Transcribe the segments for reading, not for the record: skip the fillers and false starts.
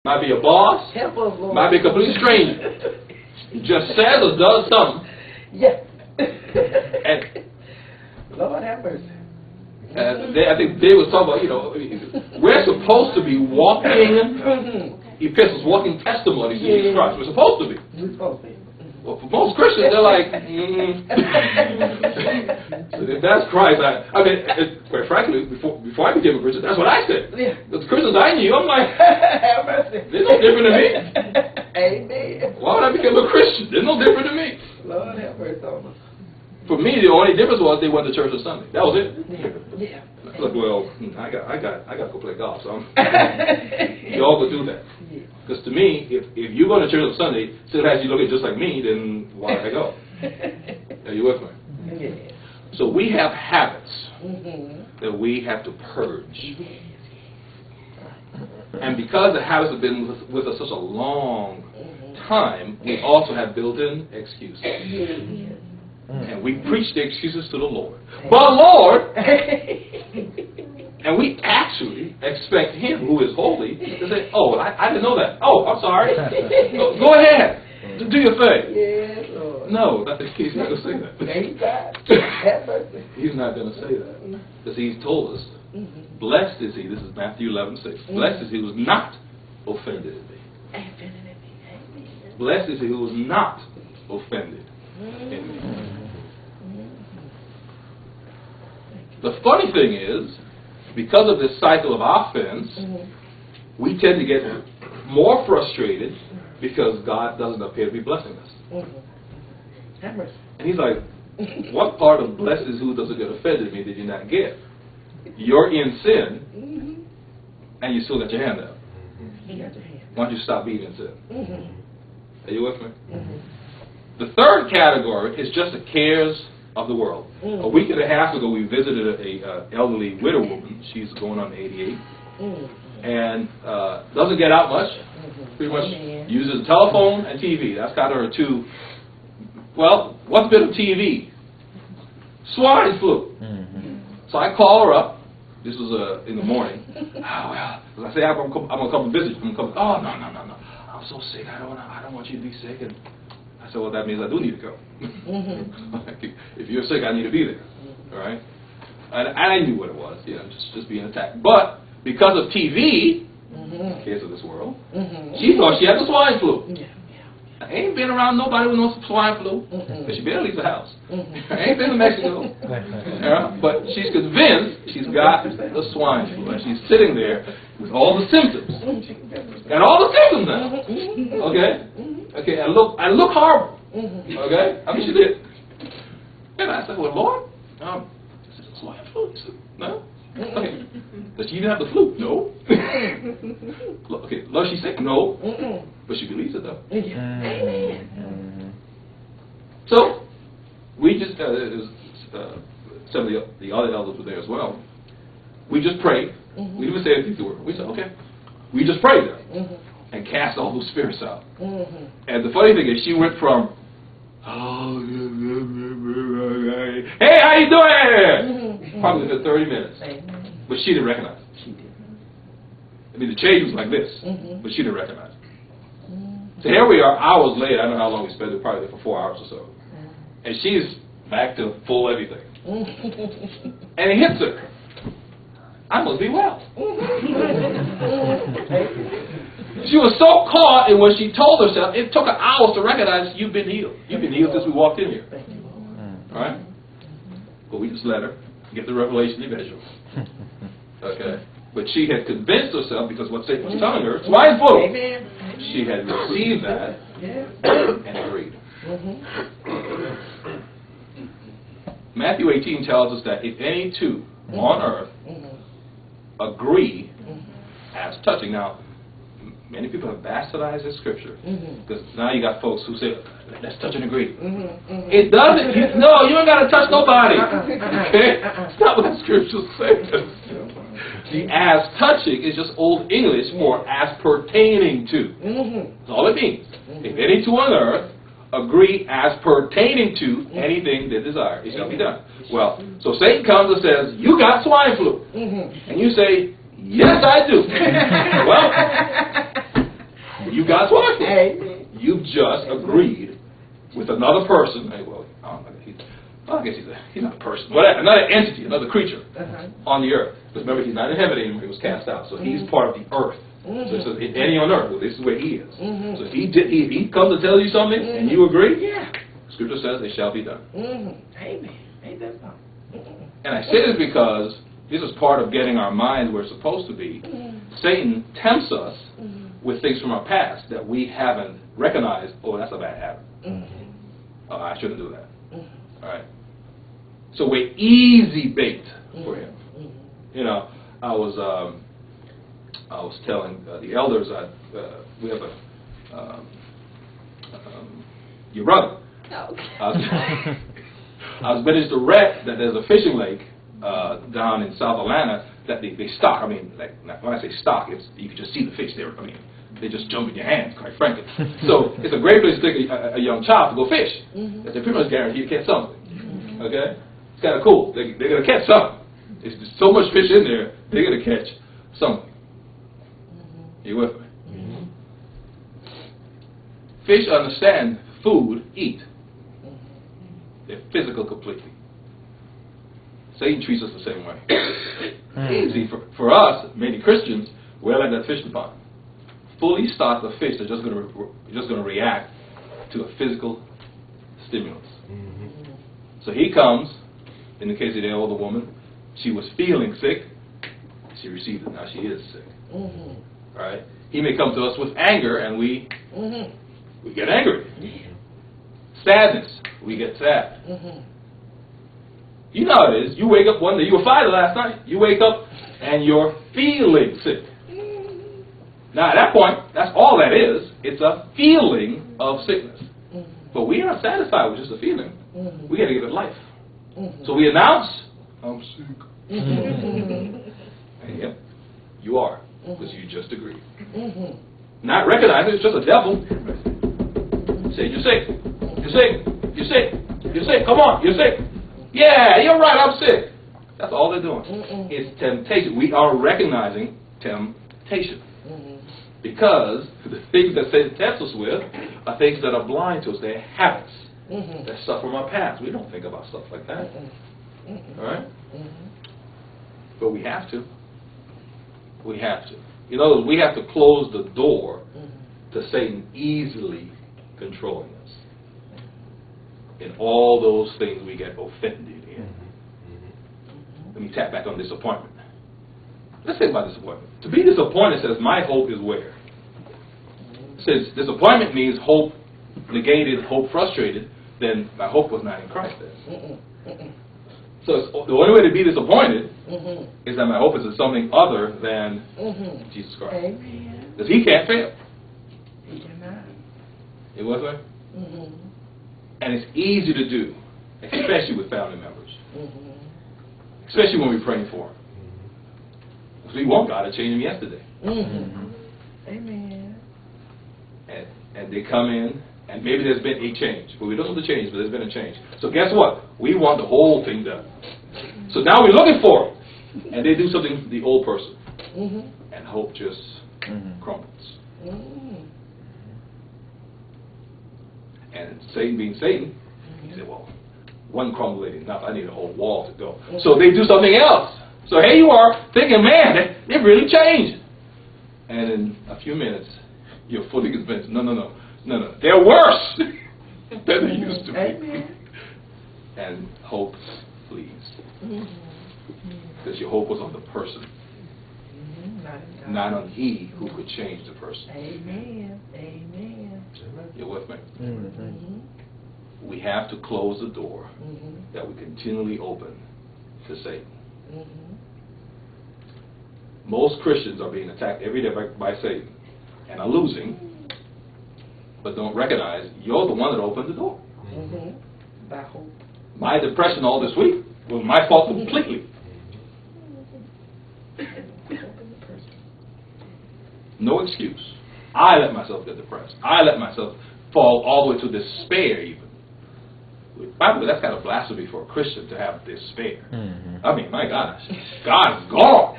Might be a boss. Help us, Lord. Might be a complete stranger. Just says or does something. Yeah. And Lord have mercy. I think Dave was talking about, you know, we're supposed to be walking epistles, walking testimonies to Jesus Christ. We're supposed to be. We're supposed to be. Well, for most Christians, they're like, if that's Christ, I mean, quite frankly, before I became a Christian, that's what I said. Yeah. The Christians I knew, I'm like, Have mercy. they're no different than me. Amen. Why would I become a Christian? They're no different than me. Lord have mercy on us. For me, the only difference was they went to church on Sunday. That was it. Yeah. Look, well, I got to go play golf, so y'all go do that. Because to me, if you go to church on Sunday, still has you looking just like me, then why did I go? Are you with me? Yeah. So we have habits that we have to purge. And because the habits have been with us such a long time, we also have built-in excuses. And we preach the excuses to the Lord. But Lord, and we actually expect Him, who is holy, to say, oh, I didn't know that. Oh, I'm sorry. Go ahead. Do your thing. Yes, Lord. No, He's not going to say that. Have mercy. He's not going to say that. Because He's told us, blessed is he, this is Matthew 11:6, blessed is he who was not offended in me. Blessed is he who was not offended in me. The funny thing is, because of this cycle of offense, we tend to get more frustrated because God doesn't appear to be blessing us. And He's like, what part of blessed is who doesn't get offended me did you not get? You're in sin, and you still got your hand up. Why don't you stop being in sin? Are you with me? The third category is just the cares of the world. A week and a half ago, we visited a elderly widow woman. She's going on 88, and doesn't get out much. Pretty much uses telephone and TV. That's kind of her two. Well, what's a bit of TV? Swine flu. So I call her up. This was in the morning. Oh, well, I say I'm gonna come visit. I'm gonna come. Oh, no. I'm so sick. I don't want you to be sick. And I said, well, that means I do need to go. If you're sick, I need to be there. All right. And I knew what it was. You know, just being attacked. But because of TV, kids of this world, she thought she had the swine flu. I ain't been around nobody with no swine flu. Because she barely leaves the house. I ain't been to Mexico. But she's convinced she's got the swine flu. And she's sitting there with all the symptoms. And all the symptoms now. Okay, and look horrible. Okay? I mean, she did. And I said, well, Lord, is it swine flu? He said, no. Okay. Does she even have the flu? No. Okay. Lord, she's sick? No. But she believes it, though. So, we just, some of the other elders were there as well. We just prayed. We didn't even say anything to her. We said, okay. We just prayed there and cast all those spirits out. And the funny thing is, she went from, oh, hey, how you doing? Probably for 30 minutes. But she didn't recognize it. I mean, the change was like this, but she didn't recognize it. So here we are, hours later. I don't know how long we spent it, probably for 4 hours or so. And she's back to full everything. And it hits her. I must be well. She was so caught in what she told herself, it took her hours to recognize you've been healed. You've been healed since we walked in here. All right? But we just let her get the revelation eventually. Okay? But she had convinced herself, because what Satan was telling her, swine flu. She had received that and agreed. Matthew 18 tells us that if any two on earth agree as touching. Now, many people have bastardized this scripture, because now you got folks who say, let's touch and agree. It doesn't. You ain't got to touch nobody. Okay? It's not what the scripture says. The as touching is just old English for as pertaining to. That's all it means. If any two on earth agree as pertaining to anything they desire, it shall be done. Well, so Satan comes and says, you got swine flu. And you say, yes, I do. Well, You got swallowed. Amen. You've just agreed with another person. Hey, well, I guess he's not a person. Whatever, another entity, another creature on the earth. Because remember, he's not in heaven anymore. He was cast out. So he's part of the earth. So it says, any on earth, well, this is where he is. So if he comes to tell you something and you agree, Scripture says it shall be done. Amen. Ain't that something? And I say this because this is part of getting our minds where it's supposed to be. Satan tempts us with things from our past that we haven't recognized. Oh, that's a bad habit. I shouldn't do that. All right. So we're easy bait for him. You know, I was telling the elders we have your brother. I was managed to wreck that there's a fishing lake down in South Atlanta that they stock. I mean, like when I say stock, it's you can just see the fish there. I mean, they just jump in your hands, quite frankly. So it's a great place to take a young child to go fish. They're pretty much guaranteed to catch something. Okay, it's kind of cool. They're gonna catch something. There's so much fish in there, they're gonna catch something. You with me? Fish understand food, eat. They're physical completely. Satan treats us the same way. See, for us, many Christians, we're like that fishing pond. Fully stocked of fish are just going to react to a physical stimulus. So he comes, in the case of the older woman, she was feeling sick, she received it, now she is sick. Right? He may come to us with anger, and we get angry. Sadness, we get sad. You know how it is. You wake up one day, you were fighting last night, you wake up and you're feeling sick. Now at that point, that's all that is. It's a feeling of sickness. But we aren't satisfied with just a feeling. We got to give it life. So we announce, I'm sick. And yep, you are, because you just agreed. Not recognizing it's just a devil. Say, you're sick. You're sick. You're sick. You're sick. Come on. You're sick. Yeah, you're right. I'm sick. That's all they're doing. It's temptation. We are recognizing temptation. Because the things that Satan tempts us with are things that are blind to us. They're habits. They're stuff from our past. We don't think about stuff like that. All right? But we have to. We have to. In other words, we have to close the door to Satan easily controlling us. In all those things we get offended in. Let me tap back on disappointment. Let's think about disappointment. To be disappointed says, my hope is where? Since disappointment means hope negated, hope frustrated, then my hope was not in Christ then. So it's, the only way to be disappointed is that my hope is in something other than Jesus Christ. Because he can't fail. He cannot. It was right? And it's easy to do, especially with family members. Especially when we're praying for them. Because we want God to change them yesterday. Amen. And they come in, and maybe there's been a change. But we don't know the change, but there's been a change. So guess what? We want the whole thing done. So now we're looking for it. And they do something to the old person. And hope just crumbles. And Satan being Satan, he said, well, one crumble ain't enough. I need a whole wall to go. So they do something else. So here you are thinking, man, they've really changed. And in a few minutes, you're fully convinced, no. They're worse than they used to be. And hope flees. Because your hope was on the person. Not on he who could change the person. Amen. You're with me? We have to close the door that we continually open to Satan. Most Christians are being attacked every day by Satan and are losing, but don't recognize you're the one that opened the door. By hope. My depression all this week was my fault completely. No excuse. I let myself get depressed. I let myself fall all the way to despair even. By the way, that's kind of blasphemy for a Christian to have despair. I mean, my gosh, God's gone.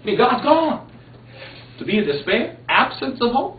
I mean, God's gone. To be in despair, absence of hope.